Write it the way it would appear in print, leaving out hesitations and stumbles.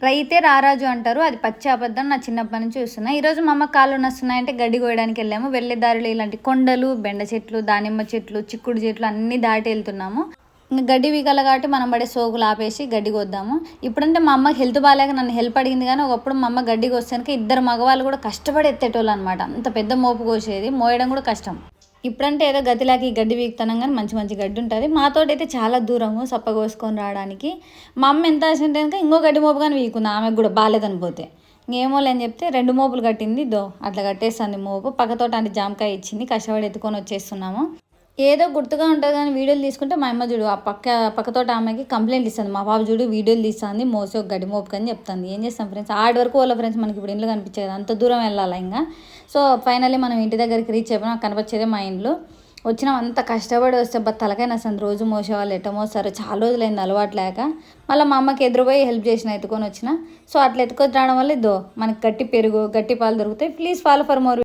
రైతే రారాజు అంటారు. అది పచ్చి అబద్ధం. నా చిన్నప్పటి నుంచి చూస్తున్నా. ఈరోజు మా అమ్మ కాళ్ళు నొస్తున్నాయంటే గడ్డి కోయడానికి వెళ్ళాము. వెళ్ళే దారిలో ఇలాంటి కొండలు, బెండ చెట్లు, దానిమ్మ చెట్లు, చిక్కుడు చెట్లు అన్నీ దాటి వెళ్తున్నాము. ఇంక గడ్డి వీకాల కాబట్టి మనం పడే సోకులు ఆపేసి గడ్డి కోద్దాము. ఇప్పుడంటే మా అమ్మకి హెల్త్ బాగాలేక నన్ను హెల్ప్ అడిగింది, కానీ ఒకప్పుడు మా అమ్మ గడ్డి కోసానికి ఇద్దరు మగవాళ్ళు కూడా కష్టపడి ఎత్తేటోళ్ళు అనమాట. అంత పెద్ద మోపు కోసేది, మోయడం కూడా కష్టం. ఇప్పుడంటే ఏదో గతిలాకి గడ్డి వీకుతున్నాం, కానీ మంచి మంచి గడ్డి ఉంటుంది. మాతోటి అయితే చాలా దూరము సప్ప కోసుకొని రావడానికి. మా అమ్మ ఎంత ఆశంటే కనుక ఇంకో గడ్డి మోపు కానీ వీకుంది, ఆమెకు కూడా బాగాలేదని పోతే. ఇంకేమో లేని చెప్తే 2 మోపులు కట్టింది. అట్లా కట్టేస్తుంది మోపు. పక్కతోట అంటే జామకాయ ఇచ్చింది, కష్టపడి ఎత్తుకొని వచ్చేస్తున్నాము. ఏదో గుర్తుగా ఉంటుంది కానీ వీడియోలు తీసుకుంటే మా అమ్మ చూడు ఆ పక్కతోట ఆమెకి కంప్లైంట్ ఇస్తుంది. మా బాబు చూడు వీడియోలు తీస్తుంది, మోసి ఒక గడ్డి మోపుకు అని చెప్తుంది. ఏం చేస్తాం ఫ్రెండ్స్, ఆడి వరకు వాళ్ళ ఫ్రెండ్స్ మనకి ఇప్పుడు ఇంట్లో కనిపించే కదా, అంత దూరం వెళ్ళాలి ఇంకా. సో ఫైనల్లీ మనం ఇంటి దగ్గరికి రీచ్ అయిపోయినా కనిపించేదే మా ఇంట్లో. వచ్చినాం అంత కష్టపడి వస్తే తలకైనా అసలు రోజు మోసేవాళ్ళు ఎట్ట మోస్తారు. చాలా రోజులైంది అలవాటు లేక. మళ్ళీ మా అమ్మకి ఎదురుపోయి హెల్ప్ చేసిన, ఎత్తుకొని వచ్చిన. సో అట్లా ఎత్తుకొని రావడం వల్ల మనకి గట్టి పెరుగు, గట్టి పాలు దొరుకుతాయి. Please follow for more.